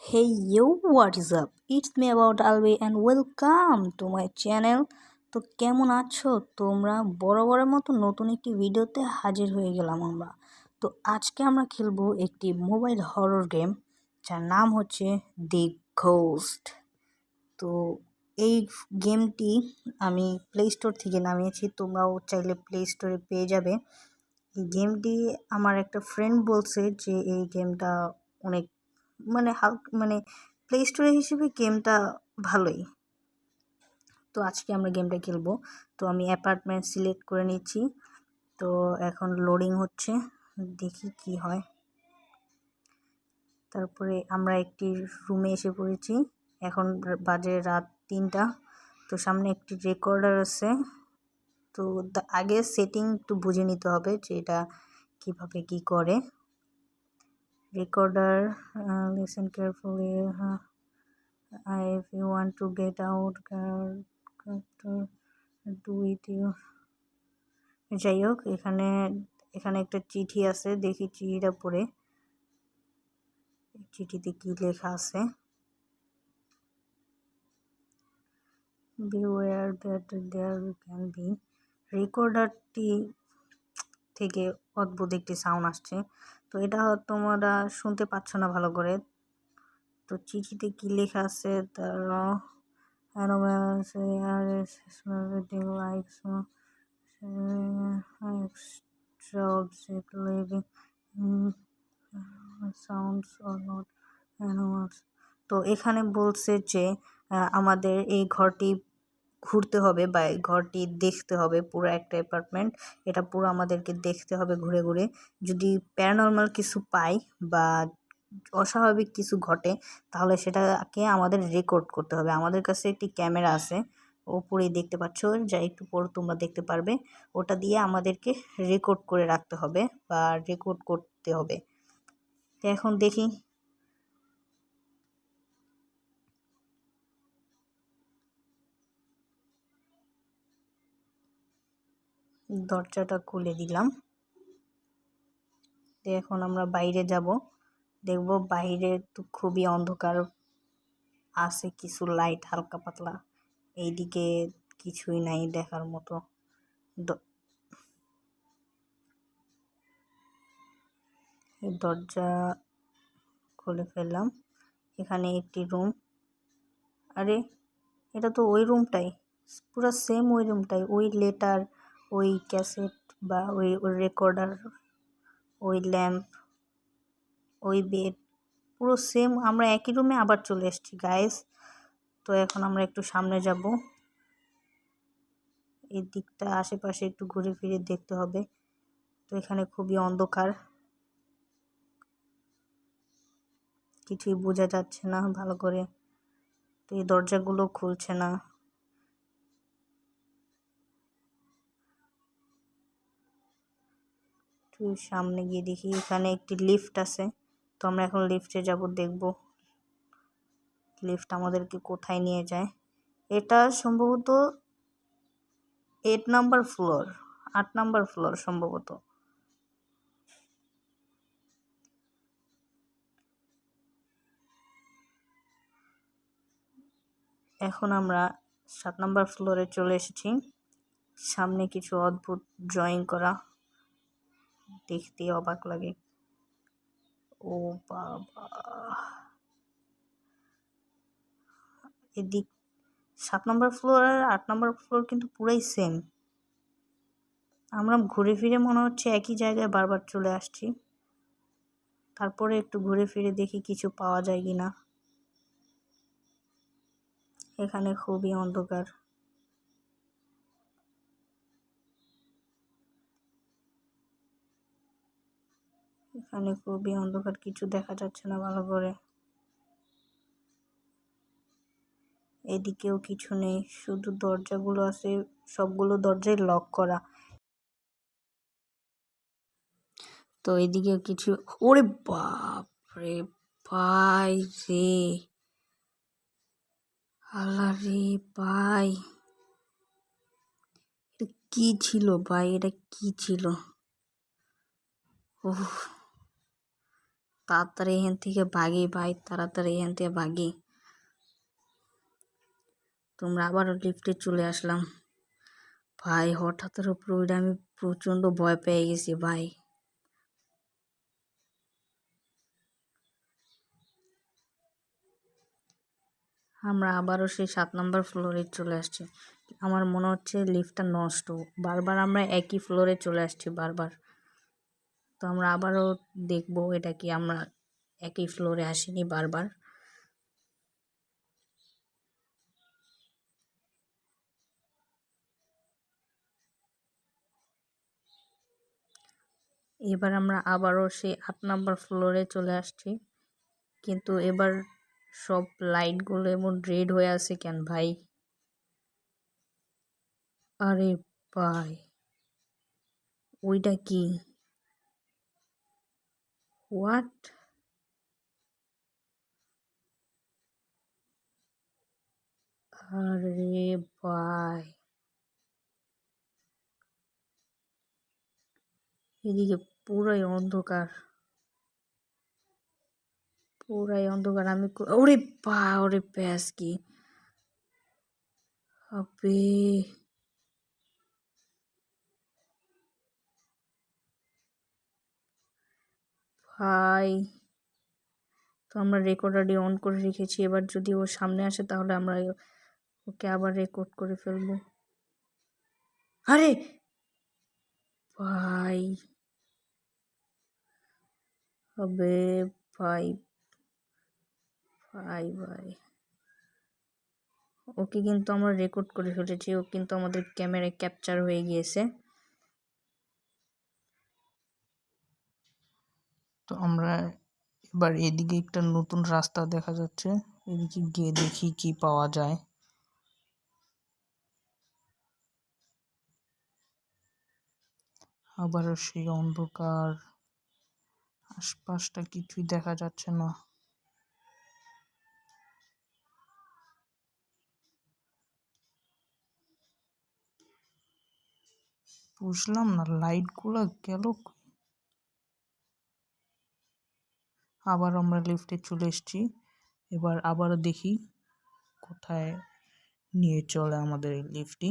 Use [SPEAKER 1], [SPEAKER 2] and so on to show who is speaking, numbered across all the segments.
[SPEAKER 1] Hey yo, what is up? It's me about Alvi and welcome to my channel. তো কেমন আছো তোমরা? বরাবরের মতো নতুন একটি ভিডিওতে হাজির হয়ে গেলাম আমরা। তো আজকে আমরা খেলবো একটি মোবাইল হরর গেম যার নাম হচ্ছে দি ঘোস্ট। তো এই গেমটি আমি প্লে স্টোর থেকে নামিয়েছি, তোমরাও চাইলে প্লে স্টোরে পেয়ে যাবে। এই গেমটি আমার একটা ফ্রেন্ড বলছে যে এই গেমটা অনেক মানে প্লে স্টোরে হিসেবে গেমটা ভালোই। তো আজকে আমরা গেমটা খেলবো। তো আমি অ্যাপার্টমেন্ট সিলেক্ট করে নিচ্ছি। তো এখন লোডিং হচ্ছে, দেখি কি হয়। তারপরে আমরা একটি রুমে এসে পড়েছি। এখন বাজে রাত 3টা। তো সামনে একটি রেকর্ডার আছে। তো আগে সেটিং একটু বুঝে নিতে হবে যে এটা কীভাবে কী করে। Recorder, listen carefully. If you want to get out, do it. যাই হোক, এখানে একটা চিঠি আছে, দেখি চিঠিটা পড়ে। চিঠিতে কি লেখা আছে? Beware that there can be. রেকর্ডারটি থেকে অদ্ভুত একটি সাউন্ড আসছে। তো এটা তোমরা শুনতে পাচ্ছ না ভালো করে। তো চিঠিতে কি লেখা আছে তার তো এখানে বলছে যে আমাদের এই ঘরটি ঘুরতে হবে বা এই ঘরটি দেখতে হবে। পুরো একটা অ্যাপার্টমেন্ট, এটা পুরো আমাদেরকে দেখতে হবে ঘুরে ঘুরে। যদি প্যারানর্মাল কিছু পাই বা অস্বাভাবিক কিছু ঘটে তাহলে সেটাকে আমাদের রেকর্ড করতে হবে। আমাদের কাছে একটি ক্যামেরা আছে, ওপরেই দেখতে পাচ্ছ, যা একটু পর তোমরা দেখতে পারবে। ওটা দিয়ে আমাদেরকে রেকর্ড করে রাখতে হবে বা রেকর্ড করতে হবে। তো এখন দেখি। দরজাটা খুলে দিলাম। তো এখন আমরা বাইরে যাব, দেখব। বাইরে তো খুবই অন্ধকার, আছে কিছু লাইট হালকা পাতলা, এইদিকে কিছুই নাই দেখার মতো। দরজা খুলে ফেললাম। এখানে একটি রুম। আরে এটা তো ওই রুমটাই, পুরো সেম ওই রুমটাই। ওই লেটার, ওই ক্যাসেট বা ওই রেকর্ডার, ওই ল্যাম্প, ওই বেড, পুরো সেম। আমরা একই রুমে আবার চলে এসেছি গাইস। তো এখন আমরা একটু সামনে যাব। এই দিকটা আশেপাশে একটু ঘুরে ফিরে দেখতে হবে। তো এখানে খুবই অন্ধকার, কিছুই বোঝা যাচ্ছে না ভালো করে। তো এই দরজাগুলো খুলছে না। একটু সামনে গিয়ে দেখি, এখানে একটি লিফট আছে। তো আমরা এখন লিফটে যাব, দেখব লিফট আমাদেরকে কোথায় নিয়ে যায়। এটা সম্ভবত 8 নাম্বার ফ্লোর, 8 নাম্বার ফ্লোর সম্ভবত। এখন আমরা 7 নাম্বার ফ্লোরে চলে এসেছি। সামনে কিছু অদ্ভুত ড্রয়িং করা, দেখতে অবাক লাগে। ও বাবা, এদিক 7 নম্বর ফ্লোর আর 8 নম্বর ফ্লোর কিন্তু পুরাই সেম। আমরা ঘুরে ফিরে মনে হচ্ছে একই জায়গায় বারবার চলে আসছি। তারপরে একটু ঘুরে ফিরে দেখি কিছু পাওয়া যায় কিনা। এখানে খুবই অন্ধকার। এখানে খুবই অন্ধকার, কিছু দেখা যাচ্ছে না ভালো করে। এদিকেও কিছু নেই, শুধু দরজাগুলো আছে, সবগুলো দরজাই লক করা। তো এদিকেও কিছু। ওরে বাপ রে ভাই রে, আল্লাহ রে ভাই, এটা কি ছিল ভাই? এটা কি ছিল? ওহ, তাড়াতাড়ি এখান থেকে ভাগি ভাই, তাড়াতাড়ি এখান থেকে ভাগি। তোমরা আবারও লিফটে চলে আসলাম ভাই। হঠাৎের উপর ওইটা আমি প্রচণ্ড ভয় পেয়ে গেছি ভাই। আমরা আবারও সেই 7 নম্বর ফ্লোরে চলে আসছি। আমার মনে হচ্ছে লিফটটা নষ্ট, বারবার আমরা একই ফ্লোরে চলে আসছি বারবার। তো আমরা আবারও দেখবো এটা কি আমরা একই ফ্লোরে আসিনি বারবার। এবার আমরা আবারও সেই 8 নম্বর ফ্লোরে চলে আসছি, কিন্তু এবার সব লাইটগুলো এমন রেড হয়ে আছে কেন ভাই? আরে ভাই, ওইটা কি? হোয়াট? আরে ভাই, এদিকে পুরাই অন্ধকার, পুরাই অন্ধকার। আমি ওরে ওরে প্যাস কি হবে ভাই? তো আমরা রেকর্ডারটি অন করে রেখেছি, এবার যদি ও সামনে আসে তাহলে আমরা ওকে আবার রেকর্ড করে ফেলবো। আরে ভাই, হবে ভাই, ভাই ভাই, ওকে কিন্তু আমরা রেকর্ড করে ফেলেছি, ও কিন্তু আমাদের ক্যামেরায় ক্যাপচার হয়ে গিয়েছে। তো আমরা এবার এদিকে একটা নতুন রাস্তা দেখা যাচ্ছে, এদিকে গিয়ে দেখি কি পাওয়া যায়। আবারও সেই অন্ধকার, আশপাশটা কিছুই দেখা যাচ্ছে না। বুঝলাম না লাইটগুলো গেল। আবার আমরা লিফটে চলে এসেছি, এবার আবারও দেখি কোথায় নিয়ে চলে আমাদের এই লিফটটি।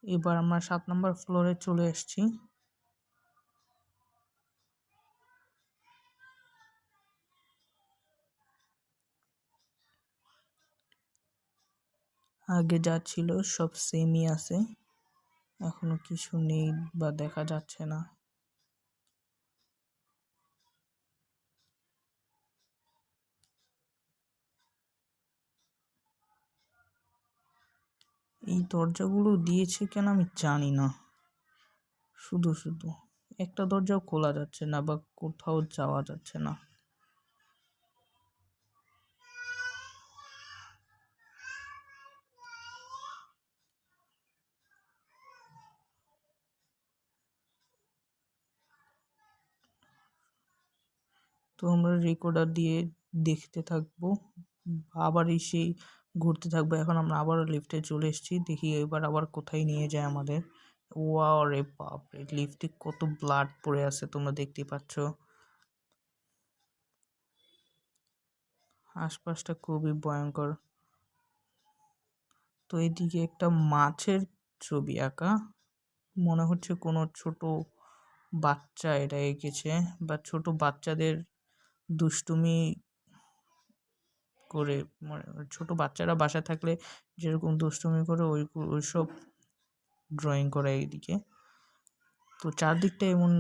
[SPEAKER 1] এবার আমরা 7 নম্বর ফ্লোরে চলে এসেছি। আগে যা ছিল সব সেমই আছে, এখনো কিছু নেই বা দেখা যাচ্ছে না। এই দরজাগুলো দিয়েছে কেন আমি জানি না, শুধু শুধু একটা দরজাও খোলা যাচ্ছে না বা কোথাও যাওয়া যাচ্ছে না। তো আমরা রেকর্ডার দিয়ে দেখতে থাকবো, আবার সেই ঘুরতে থাকবো। এখন আমরা আবারও লিফটে চলে এসেছি, দেখি এবার আবার কোথায় নিয়ে যায় আমাদের। ওয়াও রে বাপরে, লিফটে কত ব্লাড পড়ে আছে তোমরা দেখতে পাচ্ছ, আশপাশটা খুবই ভয়ঙ্কর। তো এদিকে একটা মাছের ছবি আঁকা, মনে হচ্ছে কোনো ছোট বাচ্চা এটা এঁকেছে, বা ছোট বাচ্চাদের দুষ্টুমি করে, ছোট বাচ্চারা বাসায় থাকলে যেরকম দুষ্টুমি করে ওইসব ড্রয়িং করা এইদিকে। তো চারদিকটা এমন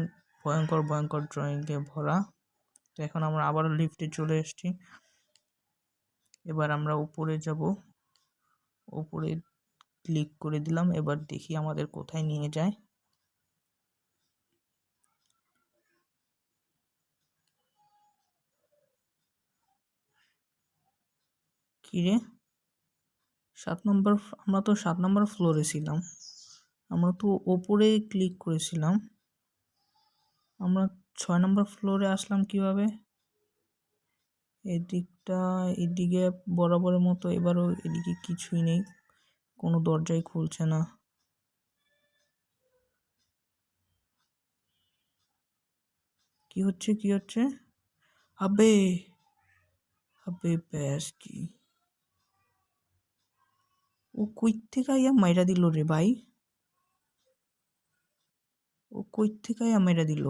[SPEAKER 1] ভয়ঙ্কর ভয়ঙ্কর ড্রয়িংয়ে ভরা। তো এখন আমরা আবারও লিফটে চলে এসেছি, এবার আমরা উপরে যাব। উপরে ক্লিক করে দিলাম, এবার দেখি আমাদের কোথায় নিয়ে যায়। কিরে 7 নম্বর, আমরা তো 7 নম্বর ফ্লোরে ছিলাম, আমরা তো ওপরে ক্লিক করেছিলাম, আমরা 6 নম্বর ফ্লোরে আসলাম কিভাবে?
[SPEAKER 2] এদিকটা এদিকে বরাবরের মতো, এবারও এদিকে কিছুই নেই, কোনো দরজাই খুলছে না। কি হচ্ছে? আবে আবে ব্যাস কি, ও কই থেকে আইয়া মাইরা দিল রে ভাই, ও কই থেকে আইয়া মাইরা দিল।